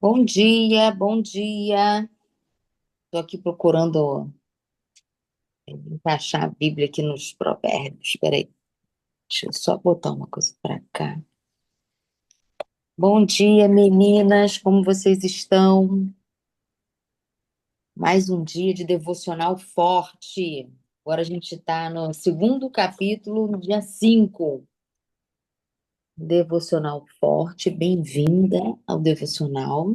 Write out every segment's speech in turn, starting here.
Bom dia, bom dia. Estou aqui procurando encaixar a Bíblia aqui nos provérbios. Espera aí, deixa eu só botar uma coisa para cá. Bom dia, meninas, como vocês estão? Mais um dia de devocional forte. Agora a gente está no segundo capítulo, no dia 5. Devocional forte, bem-vinda ao devocional,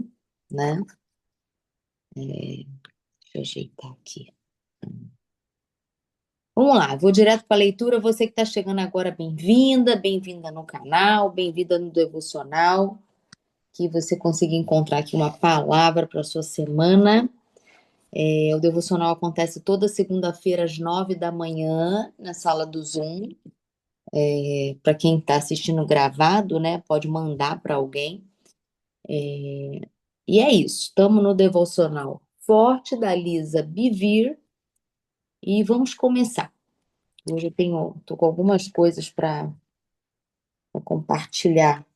né? Deixa eu ajeitar aqui. Vamos lá, vou direto para a leitura. Você que está chegando agora, bem-vinda, bem-vinda no canal, bem-vinda no devocional, que você consiga encontrar aqui uma palavra para a sua semana. O devocional acontece toda segunda-feira às 9 da manhã, na sala do Zoom. Para quem está assistindo gravado, né, pode mandar para alguém. E é isso, estamos no devocional forte da Lisa Bivir e vamos começar. Hoje tô com algumas coisas para compartilhar.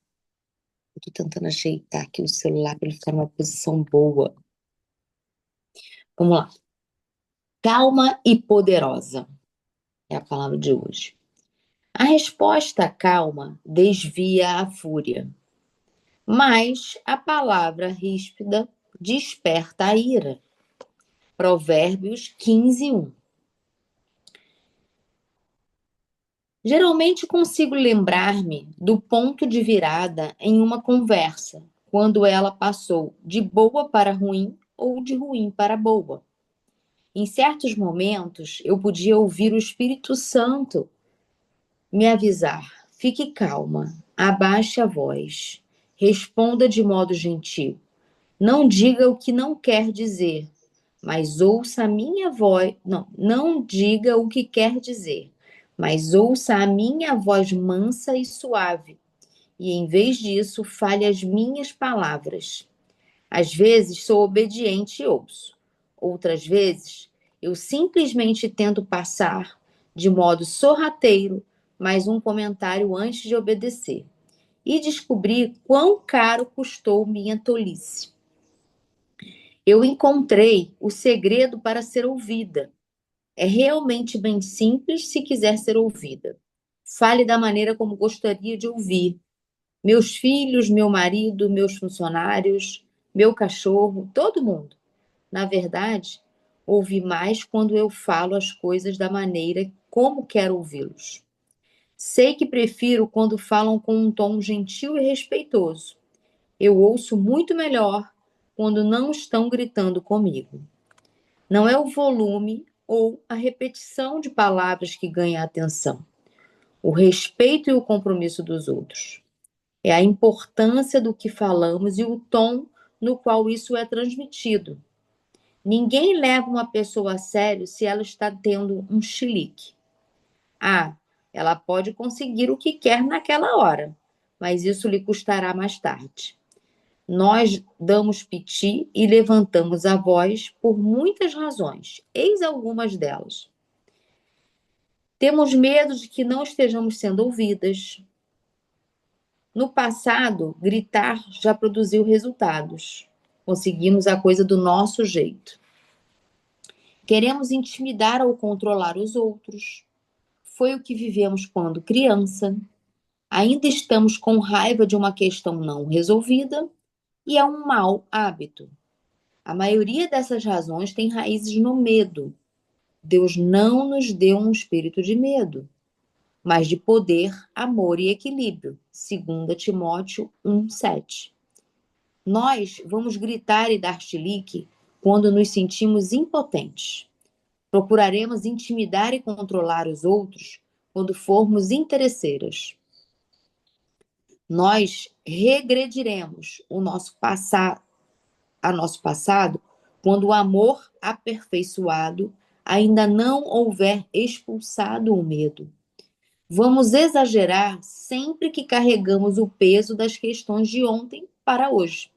Eu tô tentando ajeitar aqui o celular para ele ficar numa posição boa. Vamos lá. Calma e poderosa é a palavra de hoje. A resposta calma desvia a fúria, mas a palavra ríspida desperta a ira. Provérbios 15:1. Geralmente consigo lembrar-me do ponto de virada em uma conversa, quando ela passou de boa para ruim ou de ruim para boa. Em certos momentos, eu podia ouvir o Espírito Santo me avisar: fique calma, abaixe a voz, responda de modo gentil. Não diga o que não quer dizer, mas ouça a minha voz. Não diga o que quer dizer, mas ouça a minha voz mansa e suave. E em vez disso, fale as minhas palavras. Às vezes sou obediente e ouço. Outras vezes eu simplesmente tento passar de modo sorrateiro mais um comentário antes de obedecer. E descobri quão caro custou minha tolice. Eu encontrei o segredo para ser ouvida. É realmente bem simples se quiser ser ouvida. Fale da maneira como gostaria de ouvir. Meus filhos, meu marido, meus funcionários, meu cachorro, todo mundo. Na verdade, ouvi mais quando eu falo as coisas da maneira como quero ouvi-los. Sei que prefiro quando falam com um tom gentil e respeitoso. Eu ouço muito melhor quando não estão gritando comigo. Não é o volume ou a repetição de palavras que ganha a atenção. O respeito e o compromisso dos outros. É a importância do que falamos e o tom no qual isso é transmitido. Ninguém leva uma pessoa a sério se ela está tendo um chilique. Ah, ela pode conseguir o que quer naquela hora, mas isso lhe custará mais tarde. Nós damos piti e levantamos a voz por muitas razões. Eis algumas delas. Temos medo de que não estejamos sendo ouvidas. No passado, gritar já produziu resultados. Conseguimos a coisa do nosso jeito. Queremos intimidar ou controlar os outros. Foi o que vivemos quando criança. Ainda estamos com raiva de uma questão não resolvida e é um mau hábito. A maioria dessas razões tem raízes no medo. Deus não nos deu um espírito de medo, mas de poder, amor e equilíbrio. 2 Timóteo 1:7. Nós vamos gritar e dar chilique quando nos sentimos impotentes. Procuraremos intimidar e controlar os outros quando formos interesseiras. Nós regrediremos a nosso passado quando o amor aperfeiçoado ainda não houver expulsado o medo. Vamos exagerar sempre que carregamos o peso das questões de ontem para hoje.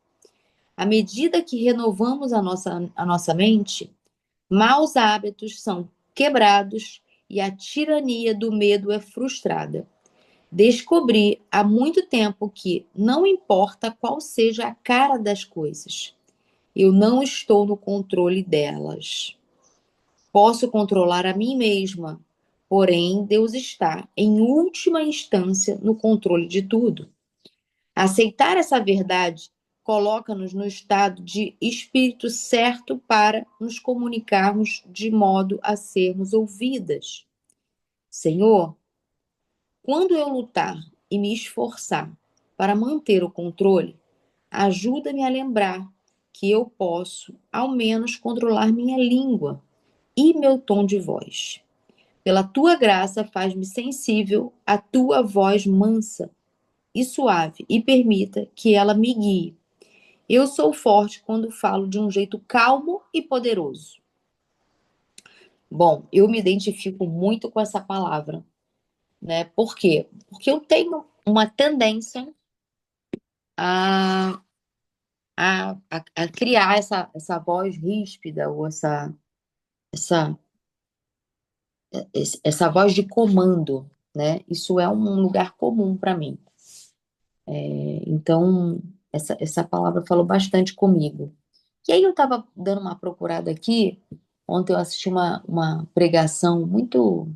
À medida que renovamos a nossa mente, maus hábitos são quebrados e a tirania do medo é frustrada. Descobri há muito tempo que não importa qual seja a cara das coisas, eu não estou no controle delas. Posso controlar a mim mesma, porém Deus está, em última instância, no controle de tudo. Aceitar essa verdade coloca-nos no estado de espírito certo para nos comunicarmos de modo a sermos ouvidas. Senhor, quando eu lutar e me esforçar para manter o controle, ajuda-me a lembrar que eu posso, ao menos, controlar minha língua e meu tom de voz. Pela tua graça, faz-me sensível à tua voz mansa e suave e permita que ela me guie. Eu sou forte quando falo de um jeito calmo e poderoso. Bom, eu me identifico muito com essa palavra, né? Por quê? Porque eu tenho uma tendência a, a criar essa voz ríspida ou essa, essa voz de comando, né? Isso é um lugar comum para mim. Então, essa palavra falou bastante comigo. E aí eu estava dando uma procurada aqui, ontem eu assisti uma pregação muito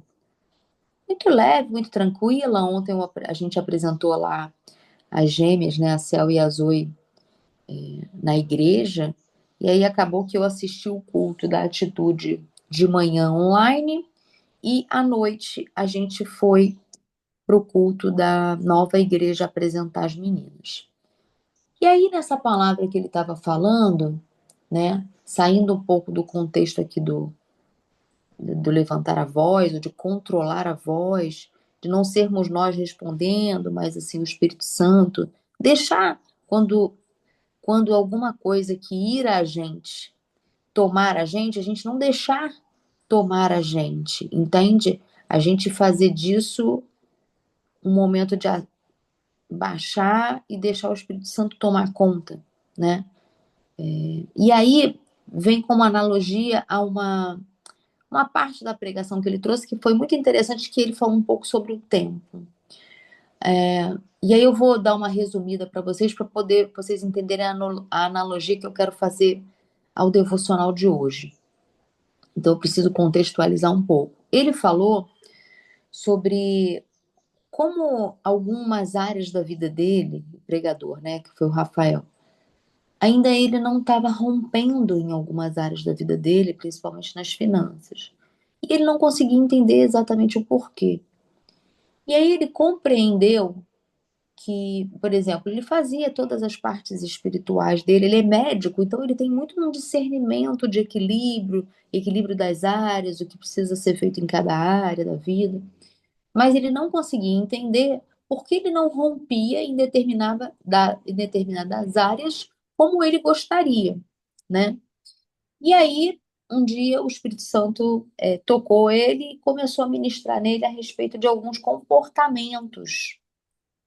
leve, muito tranquila. Ontem a gente apresentou lá as gêmeas, né, a Cel e a Zoe, na igreja, e aí acabou que eu assisti o culto da Atitude de manhã online, e à noite a gente foi para o culto da nova igreja apresentar as meninas. E aí, nessa palavra que ele estava falando, né, saindo um pouco do contexto aqui do levantar a voz, ou de controlar a voz, de não sermos nós respondendo, mas assim o Espírito Santo, deixar quando alguma coisa que ira a gente não deixar tomar a gente, entende? A gente fazer disso um momento de baixar e deixar o Espírito Santo tomar conta, né? E aí vem como analogia a uma parte da pregação que ele trouxe que foi muito interessante, que ele falou um pouco sobre o tempo. E aí eu vou dar uma resumida para poder vocês entenderem a analogia que eu quero fazer ao devocional de hoje. Então eu preciso contextualizar um pouco. Ele falou sobre como algumas áreas da vida dele, o pregador, né, que foi o Rafael, ainda ele não estava rompendo em algumas áreas da vida dele, principalmente nas finanças. E ele não conseguia entender exatamente o porquê. E aí ele compreendeu que, por exemplo, ele fazia todas as partes espirituais dele, ele é médico, então ele tem muito um discernimento de equilíbrio, equilíbrio das áreas, o que precisa ser feito em cada área da vida, mas ele não conseguia entender por que ele não rompia em determinadas áreas como ele gostaria, né? E aí, um dia, o Espírito Santo tocou ele e começou a ministrar nele a respeito de alguns comportamentos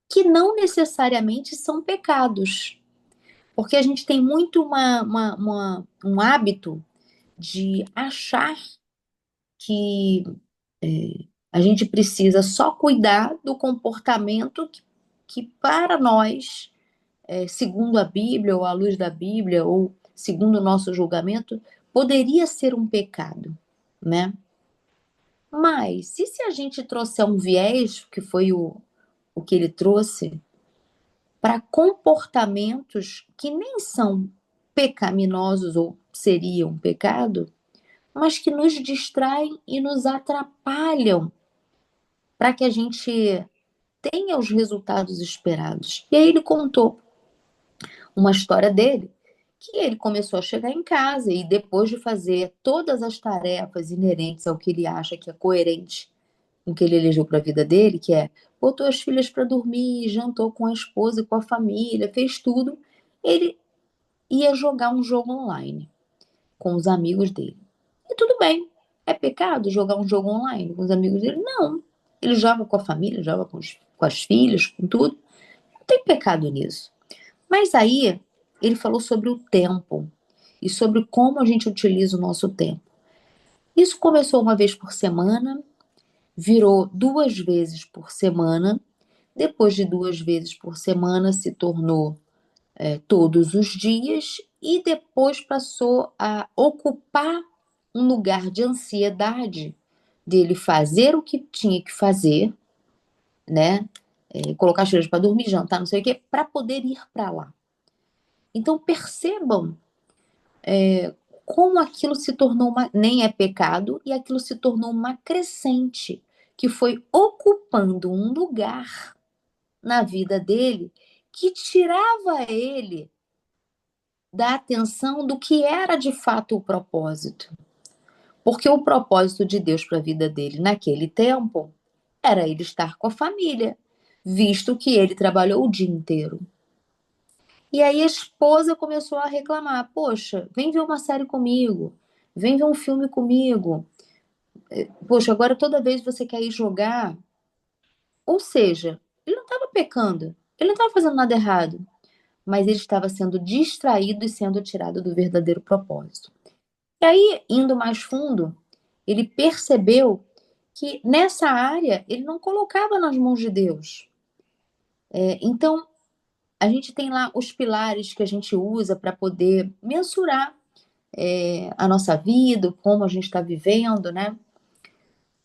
que não necessariamente são pecados, porque a gente tem muito um hábito de achar que a gente precisa só cuidar do comportamento que para nós, segundo a Bíblia, ou à luz da Bíblia, ou segundo o nosso julgamento, poderia ser um pecado, né? Mas, e se a gente trouxer um viés, que foi o que ele trouxe, para comportamentos que nem são pecaminosos ou seriam um pecado, mas que nos distraem e nos atrapalham para que a gente tenha os resultados esperados. E aí ele contou uma história dele, que ele começou a chegar em casa e depois de fazer todas as tarefas inerentes ao que ele acha que é coerente com o que ele elegeu para a vida dele, que é botou as filhas para dormir, jantou com a esposa e com a família, fez tudo, ele ia jogar um jogo online com os amigos dele. E tudo bem. É pecado jogar um jogo online com os amigos dele? Não. Ele joga com a família, joga com as filhas, com tudo. Não tem pecado nisso. Mas aí ele falou sobre o tempo e sobre como a gente utiliza o nosso tempo. Isso começou uma vez por semana, virou 2 vezes por semana, depois de 2 vezes por semana se tornou todos os dias e depois passou a ocupar um lugar de ansiedade dele fazer o que tinha que fazer, né? Colocar as filhas para dormir, jantar, não sei o quê, para poder ir para lá. Então percebam como aquilo se tornou nem é pecado, e aquilo se tornou uma crescente que foi ocupando um lugar na vida dele que tirava ele da atenção do que era de fato o propósito. Porque o propósito de Deus para a vida dele naquele tempo era ele estar com a família, visto que ele trabalhou o dia inteiro. E aí a esposa começou a reclamar: Poxa, vem ver uma série comigo, vem ver um filme comigo. Poxa, agora toda vez você quer ir jogar. Ou seja, ele não estava pecando, ele não estava fazendo nada errado, mas ele estava sendo distraído e sendo tirado do verdadeiro propósito. E aí, indo mais fundo, ele percebeu que nessa área ele não colocava nas mãos de Deus. Então, a gente tem lá os pilares que a gente usa para poder mensurar a nossa vida, como a gente está vivendo, né?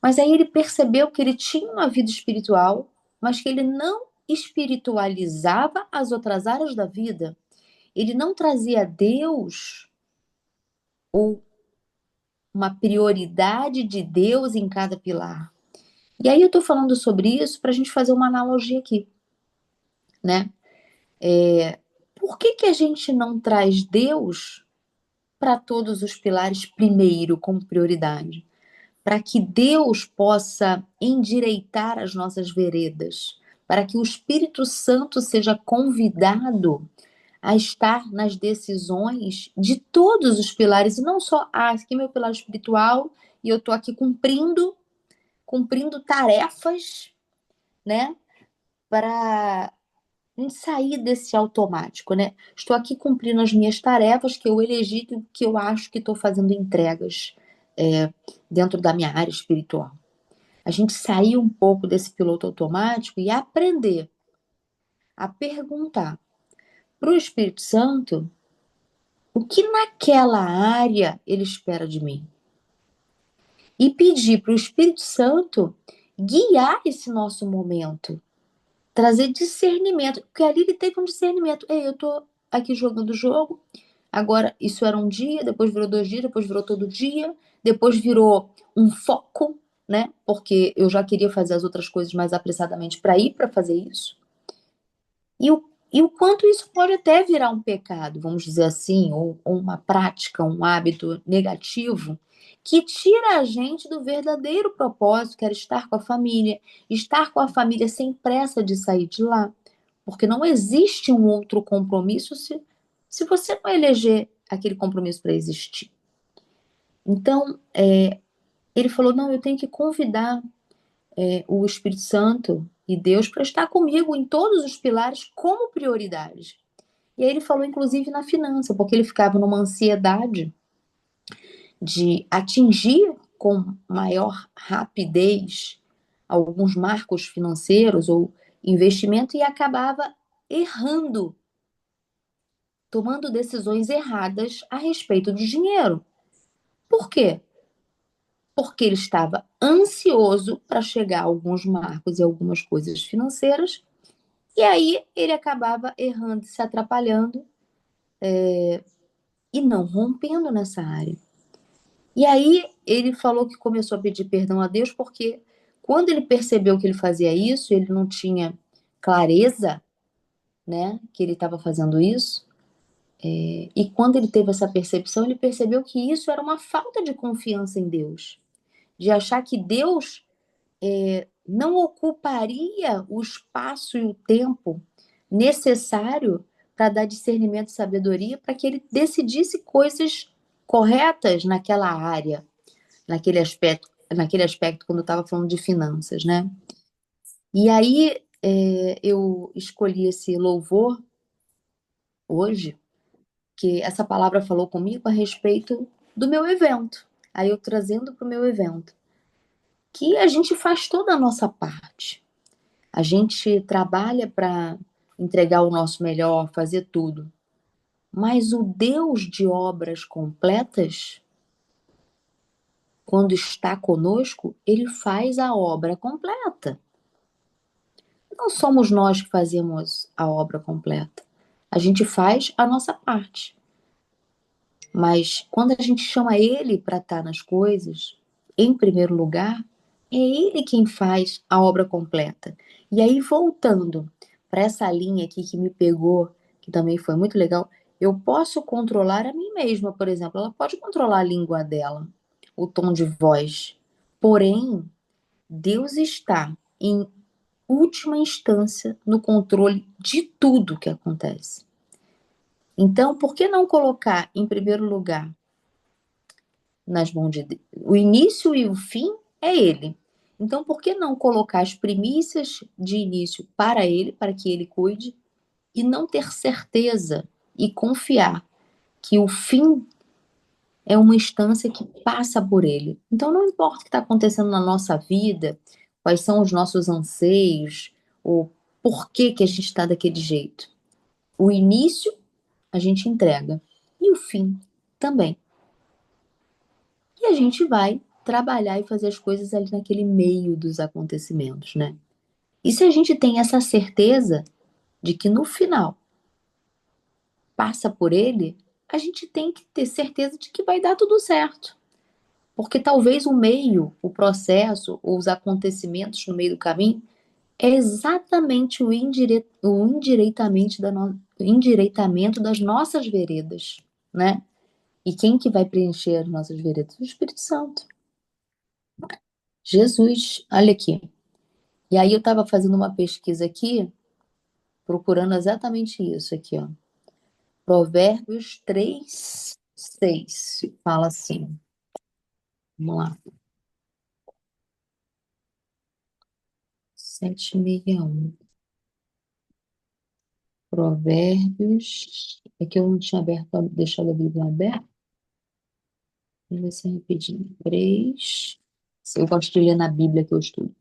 Mas aí ele percebeu que ele tinha uma vida espiritual, mas que ele não espiritualizava as outras áreas da vida. Ele não trazia Deus ou uma prioridade de Deus em cada pilar. E aí eu estou falando sobre isso para a gente fazer uma analogia aqui, né? Por que que a gente não traz Deus para todos os pilares primeiro como prioridade? Para que Deus possa endireitar as nossas veredas, para que o Espírito Santo seja convidado a estar nas decisões de todos os pilares, e não só, aqui é meu pilar espiritual, e eu estou aqui cumprindo tarefas, né, para sair desse automático, né? Estou aqui cumprindo as minhas tarefas que eu elegi, que eu acho que estou fazendo entregas é, dentro da minha área espiritual. A gente sair um pouco desse piloto automático e aprender a perguntar para o Espírito Santo o que naquela área ele espera de mim. E pedir para o Espírito Santo guiar esse nosso momento, trazer discernimento, porque ali ele teve um discernimento. Ei, eu tô aqui jogando o jogo, agora isso era um dia, depois virou 2 dias, depois virou todo dia, depois virou um foco, né? Porque eu já queria fazer as outras coisas mais apressadamente para ir para fazer isso. E o quanto isso pode até virar um pecado, vamos dizer assim, ou uma prática, um hábito negativo, que tira a gente do verdadeiro propósito, que era estar com a família sem pressa de sair de lá. Porque não existe um outro compromisso se você não eleger aquele compromisso para existir. Então, ele falou: não, eu tenho que convidar o Espírito Santo e Deus para estar comigo em todos os pilares como prioridade. E aí ele falou, inclusive, na finança, porque ele ficava numa ansiedade de atingir com maior rapidez alguns marcos financeiros ou investimento e acabava errando, tomando decisões erradas a respeito do dinheiro. Por quê? Porque ele estava ansioso para chegar a alguns marcos e algumas coisas financeiras, e aí ele acabava errando, se atrapalhando e não rompendo nessa área. E aí ele falou que começou a pedir perdão a Deus porque quando ele percebeu que ele fazia isso, ele não tinha clareza, né, que ele estava fazendo isso. E quando ele teve essa percepção, ele percebeu que isso era uma falta de confiança em Deus, de achar que Deus não ocuparia o espaço e o tempo necessário para dar discernimento e sabedoria para que ele decidisse coisas corretas naquela área, naquele aspecto quando eu estava falando de finanças, né? E aí eu escolhi esse louvor hoje, que essa palavra falou comigo a respeito do meu evento. Aí eu trazendo para o meu evento, que a gente faz toda a nossa parte. A gente trabalha para entregar o nosso melhor, fazer tudo. Mas o Deus de obras completas, quando está conosco, ele faz a obra completa. Não somos nós que fazemos a obra completa. A gente faz a nossa parte. Mas quando a gente chama ele para estar nas coisas, em primeiro lugar, é ele quem faz a obra completa. E aí, voltando para essa linha aqui que me pegou, que também foi muito legal, eu posso controlar a mim mesma, por exemplo. Ela pode controlar a língua dela, o tom de voz. Porém, Deus está em última instância no controle de tudo que acontece. Então, por que não colocar em primeiro lugar nas mãos de Deus? O início e o fim é Ele. Então, por que não colocar as primícias de início para Ele, para que Ele cuide, e não ter certeza e confiar que o fim é uma instância que passa por Ele? Então, não importa o que está acontecendo na nossa vida, quais são os nossos anseios, ou por que que a gente está daquele jeito. O início a gente entrega e o fim também. E a gente vai trabalhar e fazer as coisas ali naquele meio dos acontecimentos, né? E se a gente tem essa certeza de que no final passa por ele, a gente tem que ter certeza de que vai dar tudo certo. Porque talvez o meio, o processo ou os acontecimentos no meio do caminho é exatamente o endireitamento das nossas veredas, né? E quem que vai preencher as nossas veredas? O Espírito Santo. Jesus, olha aqui. E aí eu estava fazendo uma pesquisa aqui, procurando exatamente isso aqui, ó. Provérbios 3:6 fala assim. Vamos lá. 761. Provérbios. É que eu não tinha deixado a Bíblia aberta. Vamos ver se é rapidinho. 3. Eu gosto de ler na Bíblia que eu estudo.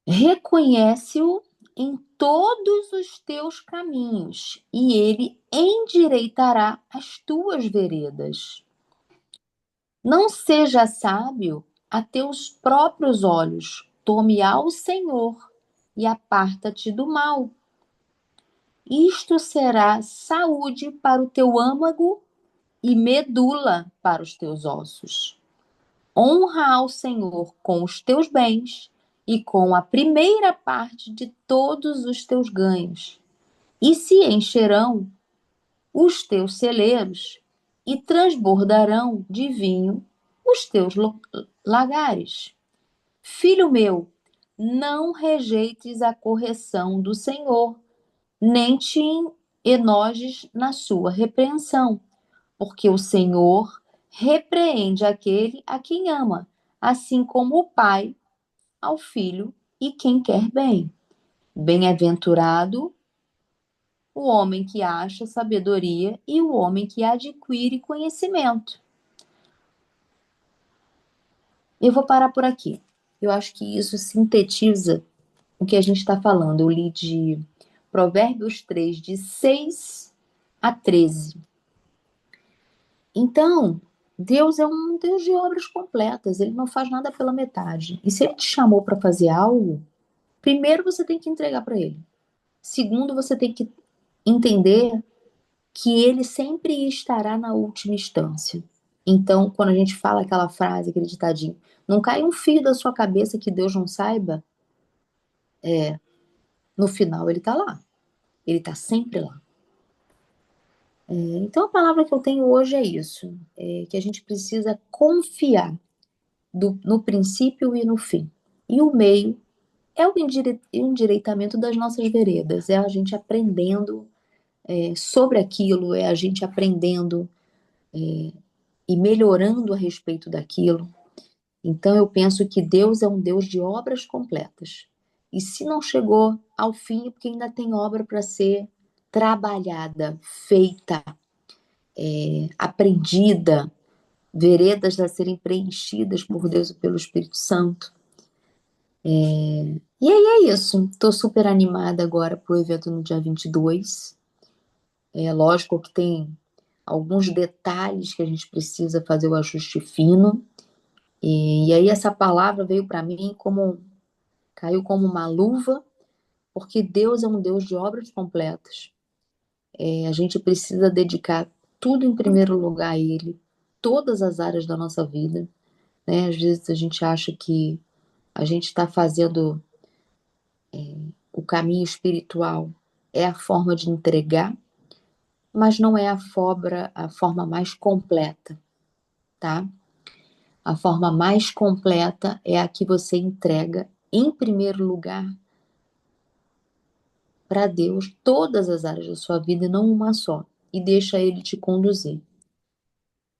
Reconhece-o em todos os teus caminhos, e ele endireitará as tuas veredas. Não seja sábio a teus próprios olhos, tome ao Senhor e aparta-te do mal. Isto será saúde para o teu âmago e medula para os teus ossos. Honra ao Senhor com os teus bens e com a primeira parte de todos os teus ganhos, e se encherão os teus celeiros e transbordarão de vinho os teus lagares. Filho meu, não rejeites a correção do Senhor, nem te enojes na sua repreensão, porque o Senhor repreende aquele a quem ama, assim como o pai ao filho e quem quer bem. Bem-aventurado o homem que acha sabedoria e o homem que adquire conhecimento. Eu vou parar por aqui. Eu acho que isso sintetiza o que a gente está falando. Eu li de Provérbios 3, de 6 a 13. Então, Deus é um Deus de obras completas, ele não faz nada pela metade. E se ele te chamou para fazer algo, primeiro você tem que entregar para ele. Segundo, você tem que entender que ele sempre estará na última instância. Então, quando a gente fala aquela frase, aquele ditadinho, não cai um fio da sua cabeça que Deus não saiba, no final ele está lá. Ele está sempre lá. Então, a palavra que eu tenho hoje é isso, que a gente precisa confiar no princípio e no fim. E o meio é o endireitamento das nossas veredas, é a gente aprendendo sobre aquilo, é a gente aprendendo e melhorando a respeito daquilo. Então eu penso que Deus é um Deus de obras completas. E se não chegou ao fim, é porque ainda tem obra para ser trabalhada, feita, aprendida, veredas a serem preenchidas por Deus e pelo Espírito Santo. E aí é isso. Estou super animada agora pro evento no dia 22. É lógico que tem alguns detalhes que a gente precisa fazer o ajuste fino. E aí essa palavra veio para mim como caiu como uma luva, porque Deus é um Deus de obras completas. A gente precisa dedicar tudo em primeiro lugar a Ele, todas as áreas da nossa vida, né? Às vezes a gente acha que a gente está fazendo o caminho espiritual é a forma de entregar, mas não é a forma mais completa, tá? A forma mais completa é a que você entrega em primeiro lugar para Deus todas as áreas da sua vida e não uma só, e deixa Ele te conduzir.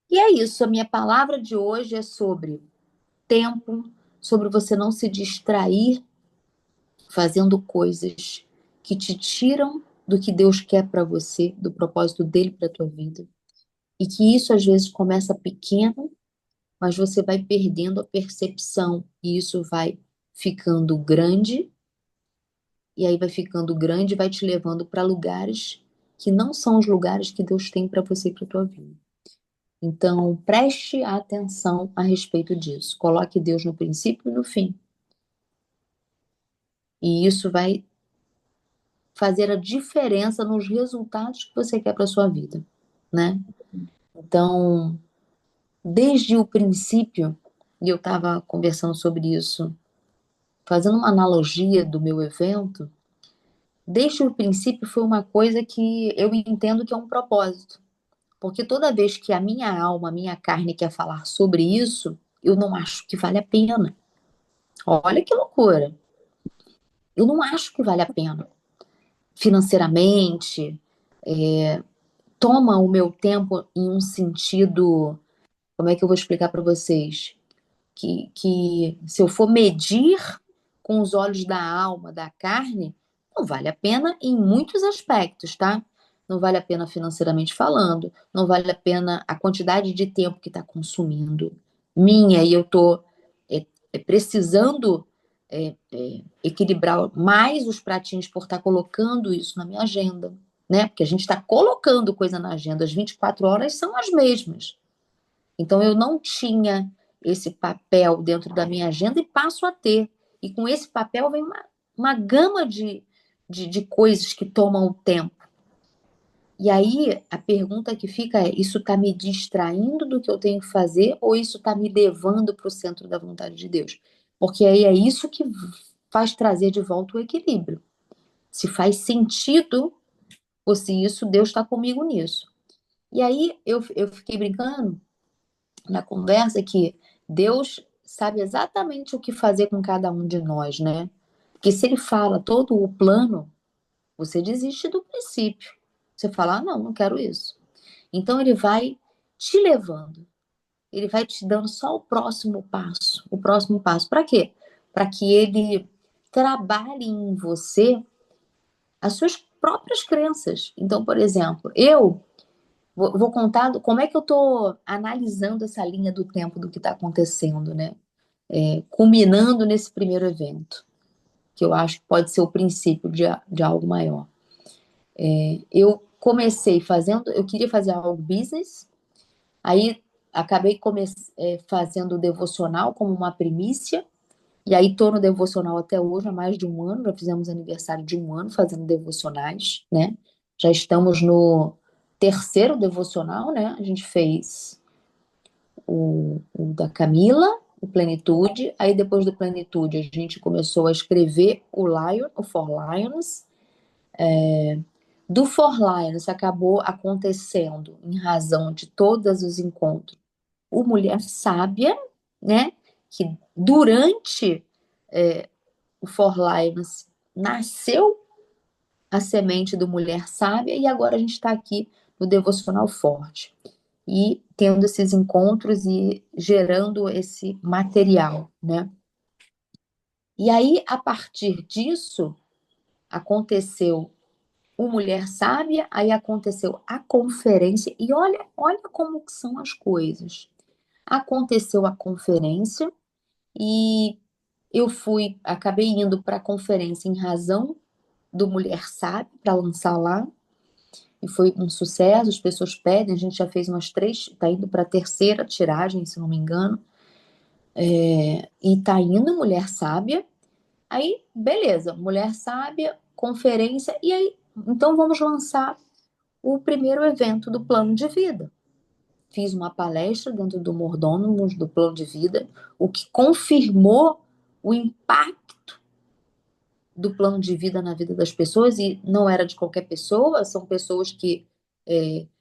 E é isso, a minha palavra de hoje é sobre tempo, sobre você não se distrair fazendo coisas que te tiram do que Deus quer para você, do propósito dele para tua vida. E que isso às vezes começa pequeno, mas você vai perdendo a percepção e isso vai ficando grande, e aí vai ficando grande e vai te levando para lugares que não são os lugares que Deus tem para você e para tua vida. Então, preste atenção a respeito disso. Coloque Deus no princípio e no fim. E isso vai fazer a diferença nos resultados que você quer para sua vida, né? Então, desde o princípio, e eu estava conversando sobre isso, fazendo uma analogia do meu evento, desde o princípio foi uma coisa que eu entendo que é um propósito. Porque toda vez que a minha alma, a minha carne quer falar sobre isso, eu não acho que vale a pena. Olha que loucura. Eu não acho que vale a pena. Financeiramente, toma o meu tempo em um sentido. Como é que eu vou explicar para vocês? Que se eu for medir com os olhos da alma, da carne, não vale a pena em muitos aspectos, tá? Não vale a pena financeiramente falando, não vale a pena a quantidade de tempo que está consumindo minha e eu tô precisando equilibrar mais os pratinhos por estar colocando isso na minha agenda, né? Porque a gente está colocando coisa na agenda, as 24 horas são as mesmas. Então, eu não tinha esse papel dentro da minha agenda e passo a ter. E com esse papel vem uma gama de coisas que tomam o tempo. E aí, a pergunta que fica é: isso está me distraindo do que eu tenho que fazer ou isso está me levando para o centro da vontade de Deus? Porque aí é isso que faz trazer de volta o equilíbrio. Se faz sentido, ou se isso, Deus está comigo nisso. E aí, eu fiquei brincando na conversa que Deus sabe exatamente o que fazer com cada um de nós, né? Porque se ele fala todo o plano, você desiste do princípio. Você fala, ah, não, não quero isso. Então ele vai te levando, ele vai te dando só o próximo passo. O próximo passo. Para quê? Para que ele trabalhe em você as suas próprias crenças. Então, por exemplo, eu vou contar como é que eu estou analisando essa linha do tempo do que está acontecendo, né? Culminando nesse primeiro evento, que eu acho que pode ser o princípio de algo maior. Eu comecei fazendo, eu queria fazer algo business, aí acabei fazendo o devocional como uma primícia, e aí estou no devocional até hoje, há mais de um ano, já fizemos aniversário de um ano fazendo devocionais, né? Já estamos no terceiro devocional, né? A gente fez o da Camila, o Plenitude. Aí depois do Plenitude a gente começou a escrever o For Lions. Do For Lions acabou acontecendo, em razão de todos os encontros, o Mulher Sábia, né? Que durante o For Lions nasceu a semente do Mulher Sábia e agora a gente está aqui no Devocional Forte. E tendo esses encontros e gerando esse material, né? E aí, a partir disso, aconteceu o Mulher Sábia, aí aconteceu a conferência, e olha como que são as coisas. Aconteceu a conferência, e Acabei indo para a conferência em razão do Mulher Sábia para lançar lá, e foi um sucesso, as pessoas pedem, a gente já fez umas 3, está indo para a terceira tiragem, se não me engano, e está indo Mulher Sábia, aí beleza, Mulher Sábia, conferência, e aí, então vamos lançar o primeiro evento do plano de vida. Fiz uma palestra dentro do Mordomos do plano de vida, o que confirmou o impacto do plano de vida na vida das pessoas, e não era de qualquer pessoa, são pessoas que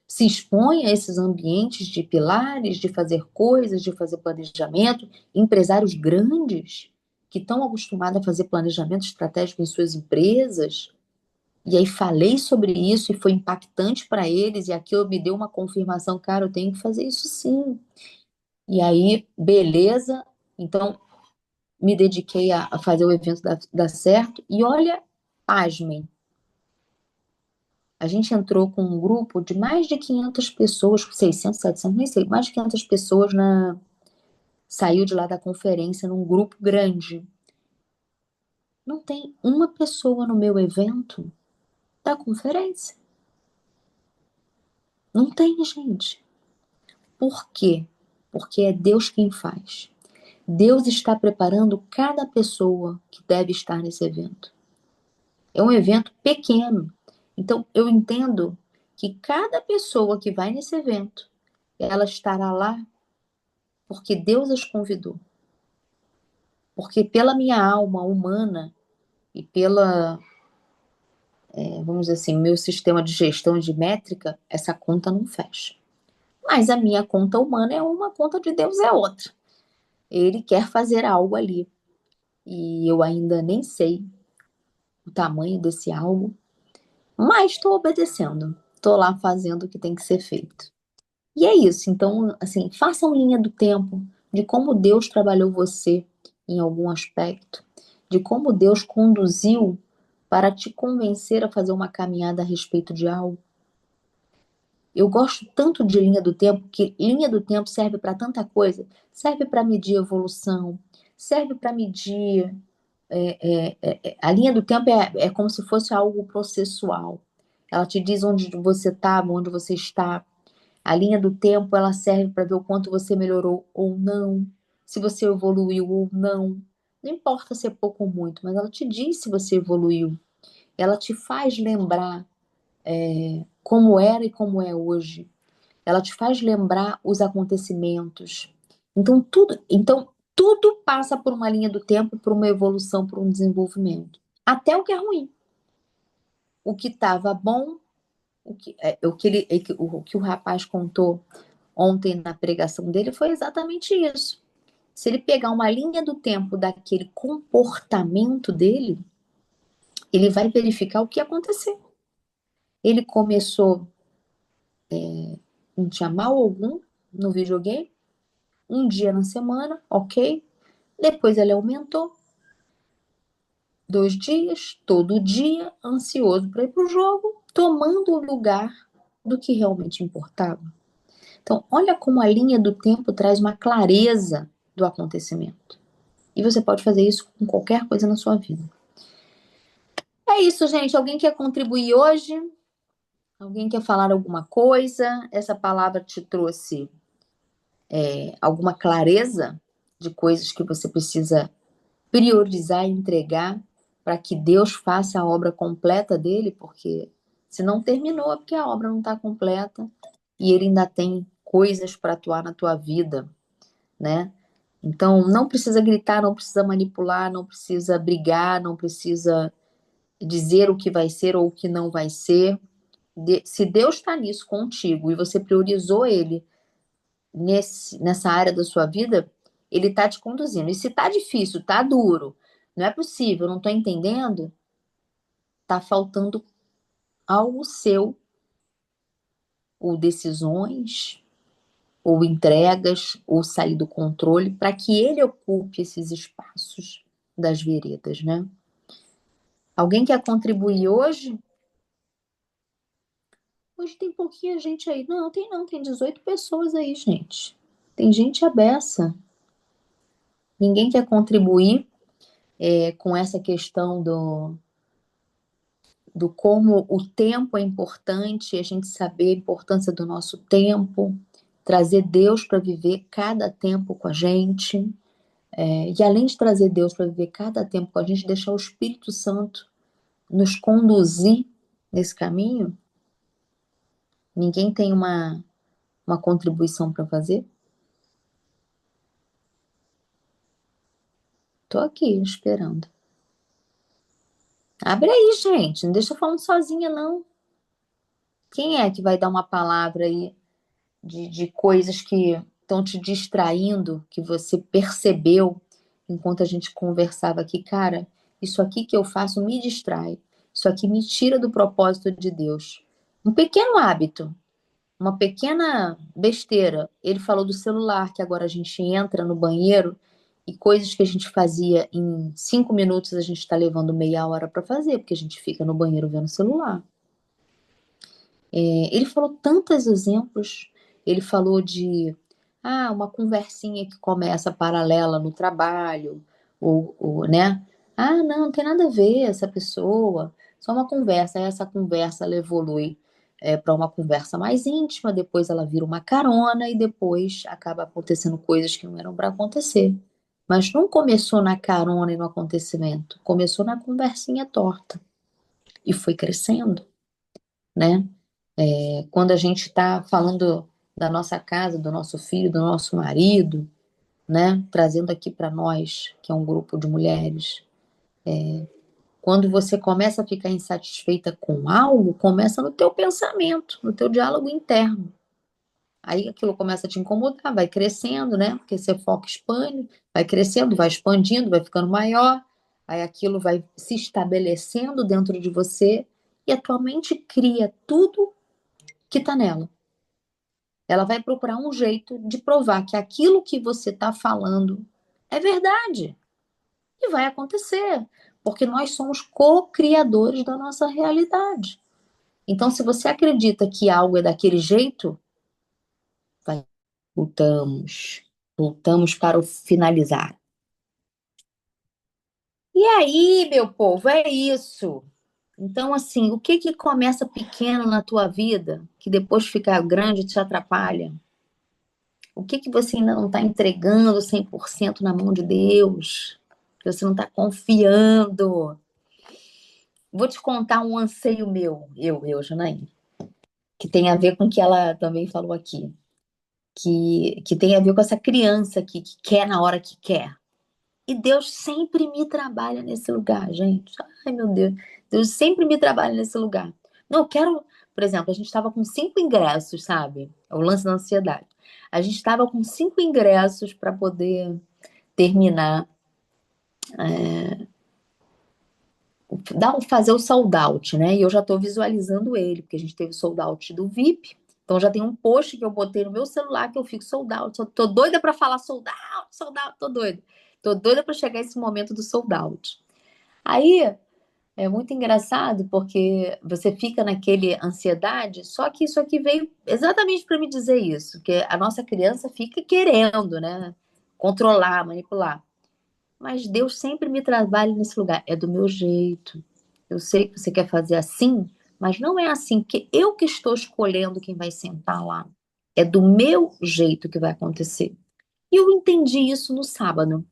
se expõem a esses ambientes de pilares, de fazer coisas, de fazer planejamento, empresários grandes que estão acostumados a fazer planejamento estratégico em suas empresas. E aí falei sobre isso e foi impactante para eles, e aquilo me deu uma confirmação, cara, eu tenho que fazer isso sim. E aí, beleza, então me dediquei a fazer o evento dar certo. E olha, pasmem, a gente entrou com um grupo de mais de 500 pessoas, 600, 700, nem sei, mais de 500 pessoas saiu de lá da conferência num grupo grande. Não tem uma pessoa no meu evento da conferência. Não tem, gente. Por quê? Porque é Deus quem faz. Deus está preparando cada pessoa que deve estar nesse evento. É um evento pequeno. Então, eu entendo que cada pessoa que vai nesse evento, ela estará lá porque Deus as convidou. Porque pela minha alma humana e vamos dizer assim, meu sistema de gestão de métrica, essa conta não fecha. Mas a minha conta humana é uma, a conta de Deus é outra. Ele quer fazer algo ali. E eu ainda nem sei o tamanho desse algo, mas estou obedecendo. Estou lá fazendo o que tem que ser feito. E é isso. Então, assim, façam linha do tempo de como Deus trabalhou você em algum aspecto, de como Deus conduziu para te convencer a fazer uma caminhada a respeito de algo. Eu gosto tanto de linha do tempo, que linha do tempo serve para tanta coisa. Serve para medir evolução, serve para medir. A linha do tempo é como se fosse algo processual. Ela te diz onde você estava, onde você está. A linha do tempo, ela serve para ver o quanto você melhorou ou não, se você evoluiu ou não. Não importa se é pouco ou muito, mas ela te diz se você evoluiu. Ela te faz lembrar como era e como é hoje. Ela te faz lembrar os acontecimentos. Então tudo passa por uma linha do tempo, por uma evolução, por um desenvolvimento. Até o que é ruim. O que estava bom, o que o rapaz contou ontem na pregação dele foi exatamente isso. Se ele pegar uma linha do tempo daquele comportamento dele, ele vai verificar o que aconteceu. Ele começou, não tinha mal algum no videogame, um dia na semana, ok. Depois ele aumentou, 2 dias, todo dia, ansioso para ir para o jogo, tomando o lugar do que realmente importava. Então, olha como a linha do tempo traz uma clareza do acontecimento. E você pode fazer isso com qualquer coisa na sua vida. É isso, gente. Alguém quer contribuir hoje? Alguém quer falar alguma coisa? Essa palavra te trouxe alguma clareza de coisas que você precisa priorizar e entregar para que Deus faça a obra completa dele? Porque se não terminou, é porque a obra não está completa e ele ainda tem coisas para atuar na tua vida, né? Então, não precisa gritar, não precisa manipular, não precisa brigar, não precisa dizer o que vai ser ou o que não vai ser. Se Deus está nisso contigo e você priorizou Ele nessa área da sua vida, Ele está te conduzindo. E se está difícil, está duro, não é possível, não estou entendendo, está faltando algo seu, ou decisões, ou entregas, ou sair do controle, para que Ele ocupe esses espaços das veredas, né? Alguém quer contribuir hoje? Hoje tem pouquinha gente aí. Não, tem 18 pessoas aí, gente. Tem gente à beça. Ninguém quer contribuir. com essa questão do como o tempo é importante, a gente saber a importância do nosso tempo, trazer Deus para viver cada tempo com a gente. E além de trazer Deus para viver cada tempo com a gente, deixar o Espírito Santo nos conduzir nesse caminho. Ninguém tem uma contribuição para fazer? Tô aqui esperando. Abre aí, gente. Não deixa eu falando sozinha, não. Quem é que vai dar uma palavra aí de coisas que estão te distraindo, que você percebeu enquanto a gente conversava aqui? Cara, isso aqui que eu faço me distrai. Isso aqui me tira do propósito de Deus. Um pequeno hábito, uma pequena besteira. Ele falou do celular, que agora a gente entra no banheiro e coisas que a gente fazia em 5 minutos a gente está levando meia hora para fazer, porque a gente fica no banheiro vendo o celular. Ele falou tantos exemplos. Ele falou de uma conversinha que começa paralela no trabalho, né? Ah, não tem nada a ver essa pessoa, só uma conversa. Aí essa conversa ela evolui para uma conversa mais íntima, depois ela vira uma carona e depois acaba acontecendo coisas que não eram para acontecer. Mas não começou na carona e no acontecimento, começou na conversinha torta e foi crescendo, né? Quando a gente está falando da nossa casa, do nosso filho, do nosso marido, né? Trazendo aqui para nós, que é um grupo de mulheres, quando você começa a ficar insatisfeita com algo, começa no teu pensamento, no teu diálogo interno. Aí aquilo começa a te incomodar, vai crescendo, né? Porque você foca, expande, vai crescendo, vai expandindo, vai ficando maior. Aí aquilo vai se estabelecendo dentro de você e a tua mente cria tudo que está nela. Ela vai procurar um jeito de provar que aquilo que você está falando é verdade. E vai acontecer, porque nós somos co-criadores da nossa realidade. Então, se você acredita que algo é daquele jeito, vai. Voltamos. Voltamos para o finalizar. E aí, meu povo, é isso. Então, assim, o que que começa pequeno na tua vida, que depois fica grande e te atrapalha? O que que você ainda não está entregando 100% na mão de Deus? Que você não está confiando? Vou te contar um anseio meu, Janaína, que tem a ver com o que ela também falou aqui, que tem a ver com essa criança que quer na hora que quer. E Deus sempre me trabalha nesse lugar, gente. Ai, meu Deus. Deus sempre me trabalha nesse lugar. Não, eu quero, por exemplo, a gente estava com 5 ingressos, sabe? É o lance da ansiedade. A gente estava com 5 ingressos para poder terminar, fazer o sold out, né? E eu já estou visualizando ele, porque a gente teve o sold out do VIP. Então já tem um post que eu botei no meu celular que eu fico sold out. Tô doida para falar sold out, tô doida. Tô doida para chegar esse momento do sold out. Aí é muito engraçado porque você fica naquele ansiedade, só que isso aqui veio exatamente para me dizer isso, que a nossa criança fica querendo, né? Controlar, manipular. Mas Deus sempre me trabalha nesse lugar. É do meu jeito. Eu sei que você quer fazer assim, mas não é assim, porque eu que estou escolhendo quem vai sentar lá. É do meu jeito que vai acontecer. E eu entendi isso no sábado,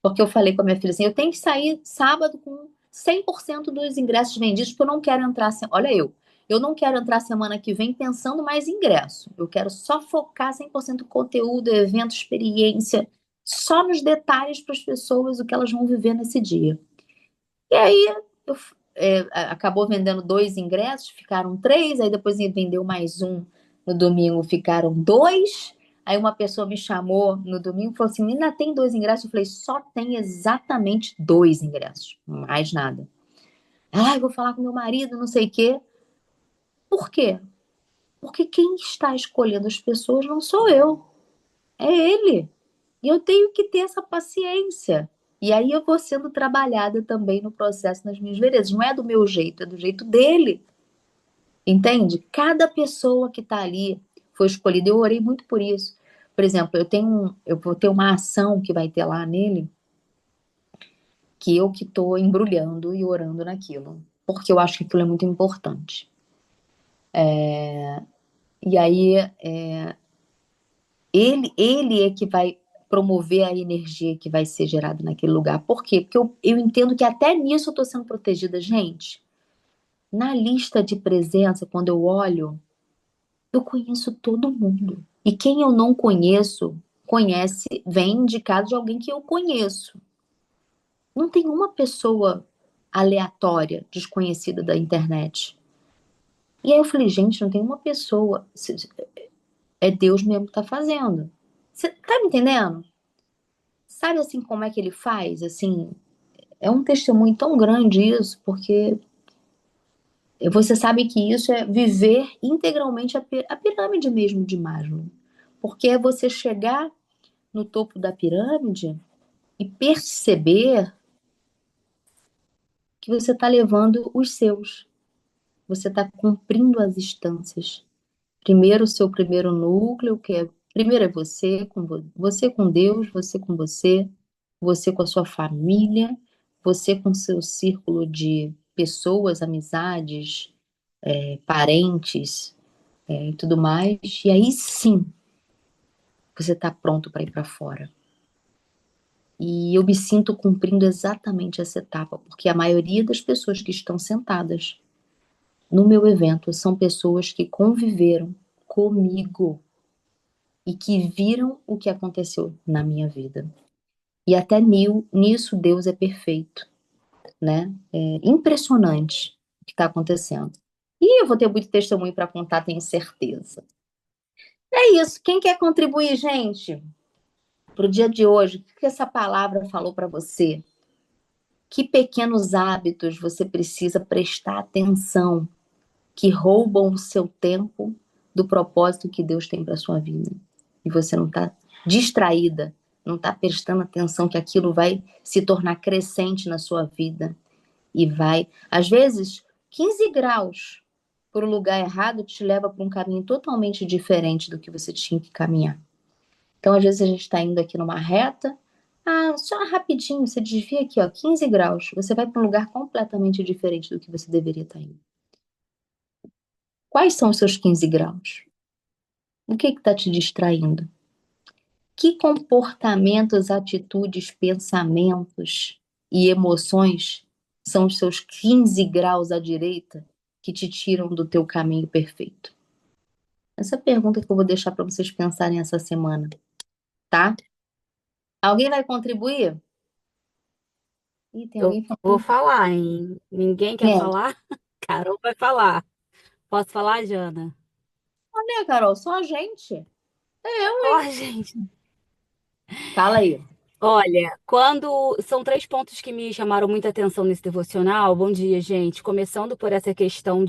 porque eu falei com a minha filha assim: eu tenho que sair sábado com 100% dos ingressos vendidos, porque eu não quero entrar. Olha, eu não quero entrar semana que vem pensando mais em ingresso. Eu quero só focar 100% conteúdo, evento, experiência, só nos detalhes para as pessoas, o que elas vão viver nesse dia. E aí eu, acabou vendendo 2 ingressos, ficaram 3, aí depois vendeu mais um no domingo, ficaram 2. Aí uma pessoa me chamou no domingo e falou assim: ainda tem 2 ingressos? Eu falei: só tem exatamente 2 ingressos, mais nada. Ah, eu vou falar com meu marido, não sei o quê. Por quê? Porque quem está escolhendo as pessoas não sou eu, é ele. E eu tenho que ter essa paciência. E aí eu vou sendo trabalhada também no processo nas minhas veredas. Não é do meu jeito, é do jeito dele. Entende? Cada pessoa que está ali foi escolhida. Eu orei muito por isso. Por exemplo, eu vou ter uma ação que vai ter lá nele, que eu que estou embrulhando e orando naquilo, porque eu acho que aquilo é muito importante. E aí, ele é que vai promover a energia que vai ser gerada naquele lugar. Por quê? Porque eu entendo que até nisso eu estou sendo protegida. Gente, na lista de presença, quando eu olho, eu conheço todo mundo. E quem eu não conheço, conhece, vem indicado de alguém que eu conheço. Não tem uma pessoa aleatória, desconhecida da internet. E aí eu falei, gente, não tem uma pessoa. É Deus mesmo que tá fazendo. Você tá me entendendo? Sabe assim como é que ele faz? Assim, é um testemunho tão grande isso, porque você sabe que isso é viver integralmente a pirâmide mesmo de Maslow. Porque é você chegar no topo da pirâmide e perceber que você está levando os seus. Você está cumprindo as instâncias. Primeiro, o seu primeiro núcleo, que é primeiro é você, você com Deus, você com você, você com a sua família, você com seu círculo de pessoas, amizades, parentes, e tudo mais. E aí sim, você está pronto para ir para fora. E eu me sinto cumprindo exatamente essa etapa, porque a maioria das pessoas que estão sentadas no meu evento são pessoas que conviveram comigo e que viram o que aconteceu na minha vida. E até nisso Deus é perfeito, né? É impressionante o que está acontecendo. E eu vou ter muito testemunho para contar, tenho certeza. É isso. Quem quer contribuir, gente, para o dia de hoje? O que essa palavra falou para você? Que pequenos hábitos você precisa prestar atenção que roubam o seu tempo do propósito que Deus tem para sua vida? E você não está distraída, não está prestando atenção que aquilo vai se tornar crescente na sua vida e vai, às vezes, 15 graus por um lugar errado te leva para um caminho totalmente diferente do que você tinha que caminhar. Então, às vezes a gente está indo aqui numa reta, só rapidinho, você desvia aqui, ó, 15 graus, você vai para um lugar completamente diferente do que você deveria estar indo. Quais são os seus 15 graus? O que está te distraindo? Que comportamentos, atitudes, pensamentos e emoções são os seus 15 graus à direita que te tiram do teu caminho perfeito? Essa é a pergunta que eu vou deixar para vocês pensarem essa semana, tá? Alguém vai contribuir? Ih, tem Eu alguém vou falando. falar, hein? Ninguém quer É, falar? Carol vai falar. Posso falar, Jana? né, Carol? Só a gente. Eu, Ó, hein? gente. Fala aí. Olha, quando são três pontos que me chamaram muita atenção nesse devocional. Bom dia, gente. Começando por essa questão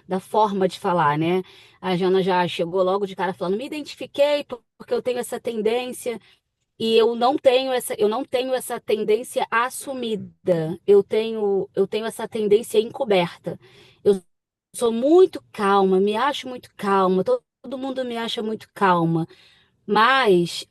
da forma de falar, né? A Jana já chegou logo de cara falando, me identifiquei porque eu tenho essa tendência. E eu não tenho essa tendência assumida. Eu tenho essa tendência encoberta. Eu sou muito calma, me acho muito calma, todo mundo me acha muito calma. Mas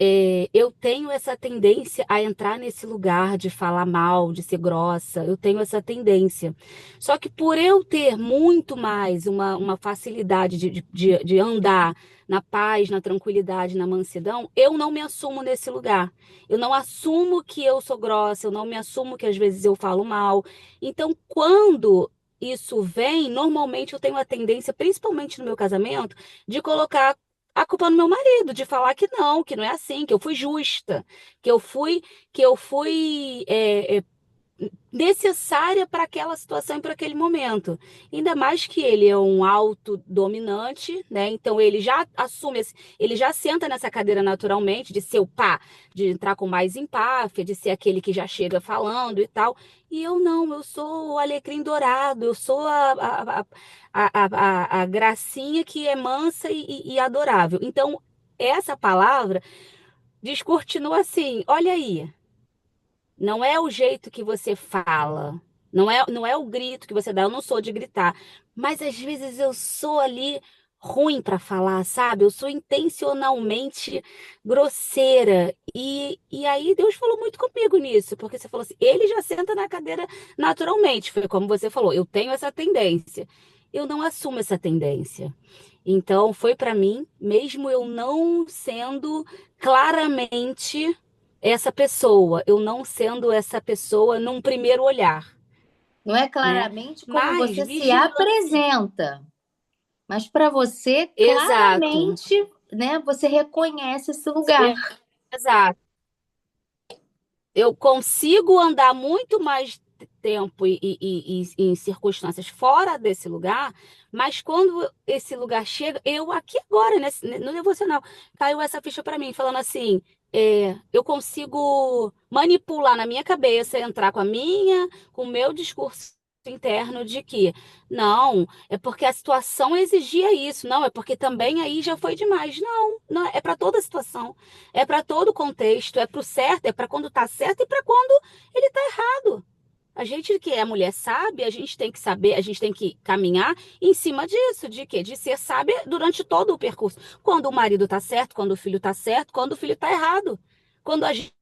eu tenho essa tendência a entrar nesse lugar de falar mal, de ser grossa. Eu tenho essa tendência. Só que por eu ter muito mais uma facilidade de andar na paz, na tranquilidade, na mansidão, eu não me assumo nesse lugar. Eu não assumo que eu sou grossa, eu não me assumo que às vezes eu falo mal. Então, quando isso vem, normalmente eu tenho a tendência, principalmente no meu casamento, de colocar a culpa no meu marido, de falar que não é assim, que eu fui justa, que eu fui necessária para aquela situação e para aquele momento. Ainda mais que ele é um autodominante, né? Então ele já assume, ele já senta nessa cadeira naturalmente de ser o pá, de entrar com mais empáfia, de ser aquele que já chega falando e tal. E eu não, eu sou o alecrim dourado, eu sou a gracinha que é mansa e adorável. Então, essa palavra descortinou assim: olha aí, não é o jeito que você fala, não é o grito que você dá. Eu não sou de gritar, mas às vezes eu sou ali. ruim para falar, sabe? Eu sou intencionalmente grosseira. E aí Deus falou muito comigo nisso, porque você falou assim, ele já senta na cadeira naturalmente. Foi como você falou, eu tenho essa tendência. Eu não assumo essa tendência. Então, foi para mim, mesmo eu não sendo claramente essa pessoa, eu não sendo essa pessoa num primeiro olhar, Não é né? claramente como Mas você se vigilante. apresenta, mas para você, Exato. claramente, né, você reconhece esse lugar. Exato. Eu consigo andar muito mais tempo e em circunstâncias fora desse lugar, mas quando esse lugar chega, eu aqui agora, no devocional, caiu essa ficha para mim, falando assim, eu consigo manipular na minha cabeça, entrar com o meu discurso interno de que não, é porque a situação exigia isso, não, é porque também aí já foi demais. Não, não é para toda a situação. É para todo o contexto, é para o certo, é para quando está certo e para quando ele está errado. A gente que é mulher sábia, a gente tem que saber, a gente tem que caminhar em cima disso, de quê? De ser sábia durante todo o percurso. Quando o marido está certo, quando o filho está certo, quando o filho está errado. Quando a gente...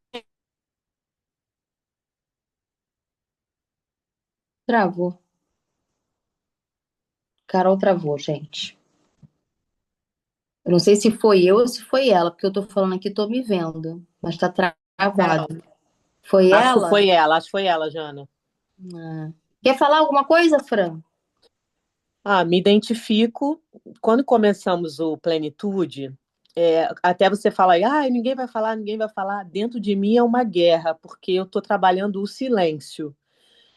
Travou. Carol travou, gente. Eu não sei se foi eu ou se foi ela, porque eu tô falando aqui, tô me vendo, mas tá travado. Carol. Foi ela? Acho que foi ela, Jana. Ah. Quer falar alguma coisa, Fran? Ah, me identifico. Quando começamos o Plenitude, até você fala aí, ah, ninguém vai falar, ninguém vai falar. Dentro de mim é uma guerra, porque eu estou trabalhando o silêncio.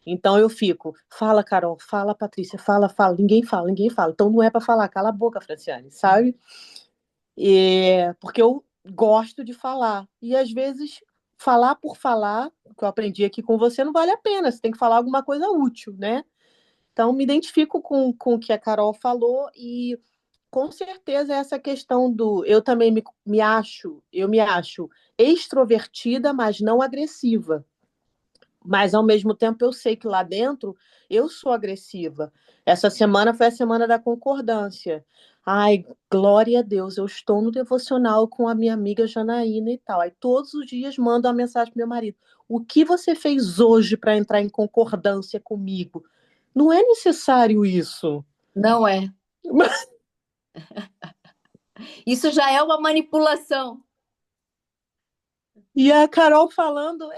Então eu fico, fala, Carol, fala, Patrícia, fala, fala. Ninguém fala, ninguém fala. Então não é para falar, cala a boca, Franciane, sabe? Porque eu gosto de falar. E às vezes, falar por falar, o que eu aprendi aqui com você, não vale a pena. Você tem que falar alguma coisa útil, né? Então, me identifico com o que a Carol falou e com certeza essa questão do eu também me acho extrovertida, mas não agressiva. Mas ao mesmo tempo eu sei que lá dentro eu sou agressiva. Essa semana foi a semana da concordância. Ai, glória a Deus, eu estou no devocional com a minha amiga Janaína e tal. Aí todos os dias mando uma mensagem pro meu marido. O que você fez hoje para entrar em concordância comigo? Não é necessário isso. Não é. Isso já é uma manipulação. E a Carol falando,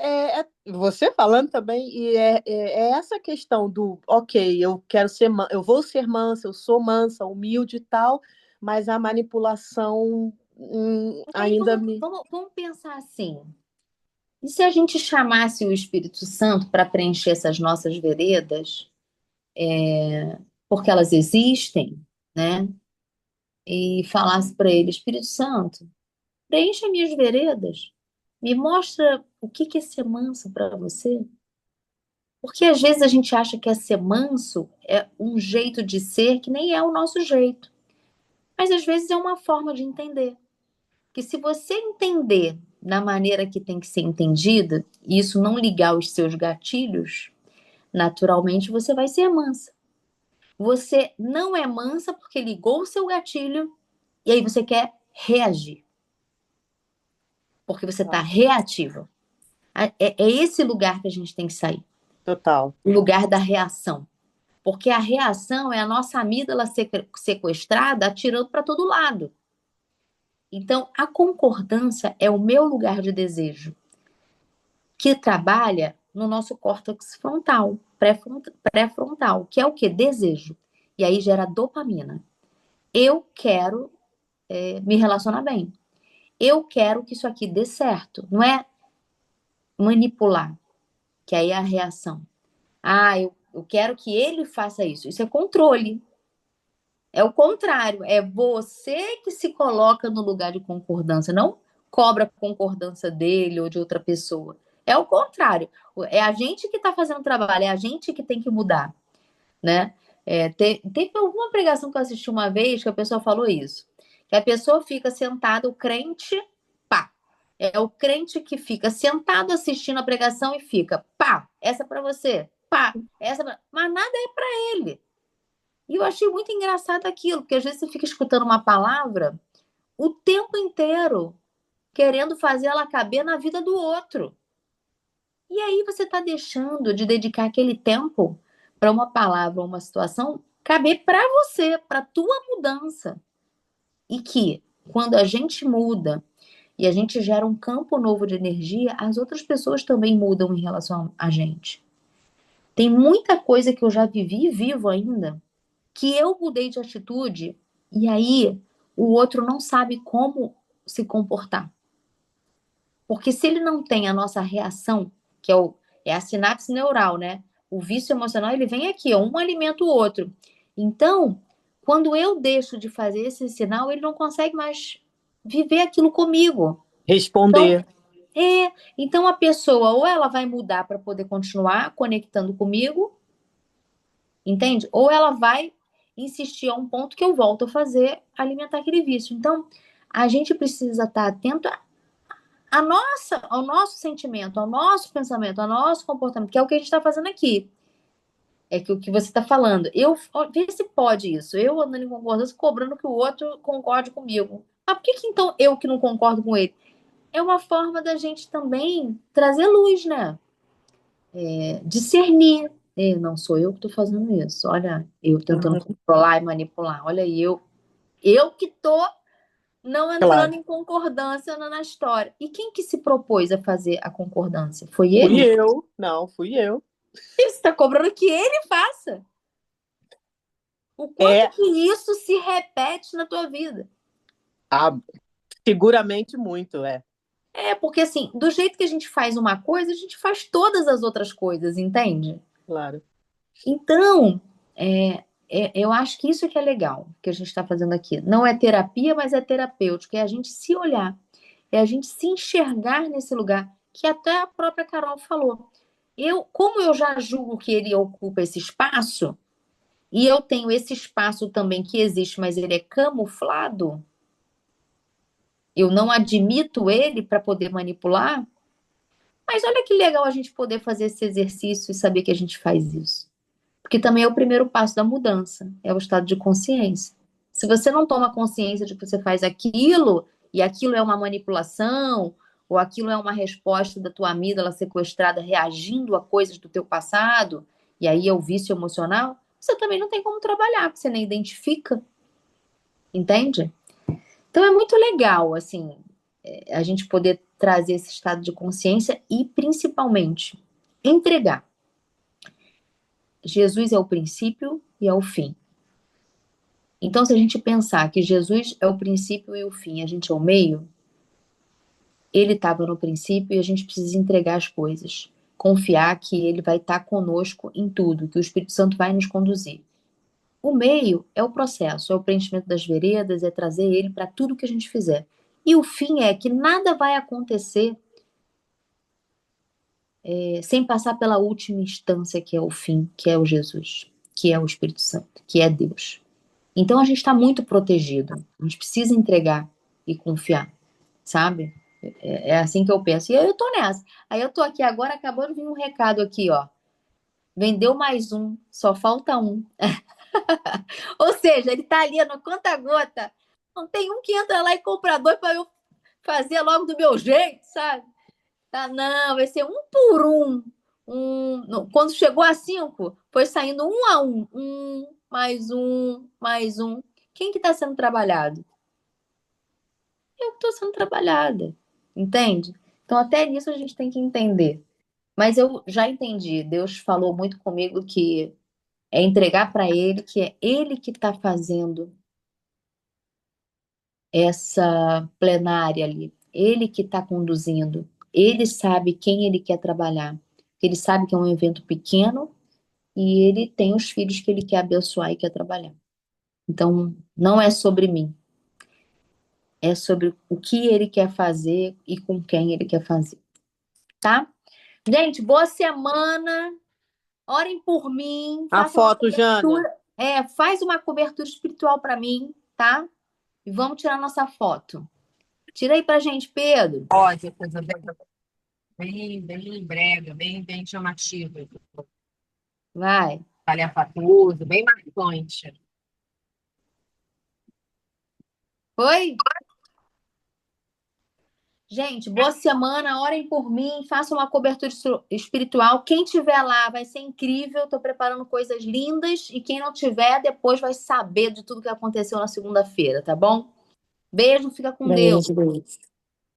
você falando também, é essa questão do, ok, eu quero ser, eu vou ser mansa, eu sou mansa, humilde e tal, mas a manipulação E aí ainda me. vamos pensar assim. E se a gente chamasse o Espírito Santo para preencher essas nossas veredas, porque elas existem, né? E falasse para ele, Espírito Santo, preencha minhas veredas, me mostra o que que é ser manso para você. Porque às vezes a gente acha que é ser manso é um jeito de ser que nem é o nosso jeito. Mas às vezes é uma forma de entender. Que se você entender da maneira que tem que ser entendida, e isso não ligar os seus gatilhos, naturalmente você vai ser mansa. Você não é mansa porque ligou o seu gatilho e aí você quer reagir, porque você está reativa. É esse lugar que a gente tem que sair, Total. o lugar da reação. Porque a reação é a nossa amígdala sequestrada, atirando para todo lado. Então, a concordância é o meu lugar de desejo, que trabalha no nosso córtex frontal, pré-frontal, que é o que? Desejo. E aí gera dopamina. Eu quero me relacionar bem. Eu quero que isso aqui dê certo. Não é manipular, que aí é a reação. Ah, eu quero que ele faça isso. Isso é controle. É o contrário. É você que se coloca no lugar de concordância, não cobra a concordância dele ou de outra pessoa. É o contrário. É a gente que está fazendo o trabalho, é a gente que tem que mudar, né? Teve alguma pregação que eu assisti uma vez que a pessoa falou isso. Que a pessoa fica sentada, o crente, pá. É o crente que fica sentado assistindo a pregação e fica, pá, essa é para você, pá, essa é pra... Mas nada é para ele. E eu achei muito engraçado aquilo, porque às vezes você fica escutando uma palavra o tempo inteiro, querendo fazer ela caber na vida do outro. E aí você está deixando de dedicar aquele tempo para uma palavra, uma situação caber para você, para tua mudança. E que quando a gente muda e a gente gera um campo novo de energia, as outras pessoas também mudam em relação a gente. Tem muita coisa que eu já vivi e vivo ainda, que eu mudei de atitude e aí o outro não sabe como se comportar. Porque se ele não tem a nossa reação, que é a sinapse neural, né? O vício emocional, ele vem aqui, ó, um alimenta o outro. Então, quando eu deixo de fazer esse sinal, ele não consegue mais viver aquilo comigo. Então, Responder. então a pessoa ou ela vai mudar para poder continuar conectando comigo, entende? Ou ela vai insistir a um ponto que eu volto a fazer, alimentar aquele vício. Então, a gente precisa estar atento ao nosso sentimento, ao nosso pensamento, ao nosso comportamento, que é o que a gente está fazendo aqui. É que o que você está falando. Vê se pode isso. Eu andando em concordância, cobrando que o outro concorde comigo. Mas por que então eu que não concordo com ele? É uma forma da gente também trazer luz, né? Discernir. Não sou eu que estou fazendo isso. Olha, eu tentando controlar e manipular. Olha aí, eu que estou não entrando Claro. em concordância na história. E quem que se propôs a fazer a concordância? Foi Fui ele? eu. Não, fui eu. E você está cobrando que ele faça. O quanto É, que isso se repete na tua vida? ah, seguramente muito, é. Porque assim, do jeito que a gente faz uma coisa, a gente faz todas as outras coisas, entende? Claro. Então, eu acho que isso que é legal que a gente está fazendo aqui. Não é terapia, mas é terapêutico. É a gente se olhar, é a gente se enxergar nesse lugar, que até a própria Carol falou. Como eu já julgo que ele ocupa esse espaço, e eu tenho esse espaço também que existe, mas ele é camuflado, eu não admito ele para poder manipular. Mas olha que legal a gente poder fazer esse exercício e saber que a gente faz isso. Porque também é o primeiro passo da mudança, é o estado de consciência. Se você não toma consciência de que você faz aquilo, e aquilo é uma manipulação, ou aquilo é uma resposta da tua amígdala sequestrada reagindo a coisas do teu passado, e aí é o vício emocional, você também não tem como trabalhar, porque você nem identifica, entende? Então é muito legal, assim, a gente poder trazer esse estado de consciência e, principalmente, entregar. Jesus é o princípio e é o fim. Então, se a gente pensar que Jesus é o princípio e o fim, a gente é o meio, ele estava no princípio e a gente precisa entregar as coisas. Confiar que ele vai estar conosco em tudo, que o Espírito Santo vai nos conduzir. O meio é o processo, é o preenchimento das veredas, é trazer ele para tudo que a gente fizer. E o fim é que nada vai acontecer sem passar pela última instância, que é o fim, que é o Jesus, que é o Espírito Santo, que é Deus. Então a gente está muito protegido. A gente precisa entregar e confiar, sabe? É assim que eu penso. E eu tô nessa. Aí eu tô aqui agora, acabou de vir um recado aqui, ó. Vendeu mais um, só falta um. Ou seja, ele tá ali no conta-gota. Não tem um que entra lá e compra dois para eu fazer logo do meu jeito, sabe? Tá, não, vai ser um por um. Quando chegou a cinco, foi saindo um a um. Mais um, mais um. Quem que está sendo trabalhado? Eu que estou sendo trabalhada. Entende? Então, até nisso a gente tem que entender. Mas eu já entendi. Deus falou muito comigo que é entregar para Ele, que é Ele que está fazendo essa plenária ali. Ele que está conduzindo. Ele sabe quem ele quer trabalhar. Ele sabe que é um evento pequeno e ele tem os filhos que ele quer abençoar e quer trabalhar. Então, não é sobre mim. É sobre o que ele quer fazer e com quem ele quer fazer. Tá? Gente, boa semana. Orem por mim. A Façam uma foto, Jana. cobertura. Faz uma cobertura espiritual para mim, tá? E vamos tirar nossa foto. Tira aí pra gente, Pedro. Rosa, coisa bem brega, bem chamativa. Vai. Espalhafatoso, bem marcante. Foi? Gente, boa semana, orem por mim, façam uma cobertura espiritual. Quem tiver lá vai ser incrível, estou preparando coisas lindas. E quem não tiver, depois vai saber de tudo que aconteceu na segunda-feira, tá bom? Beijo, fica com Deus. Beijo, beijo.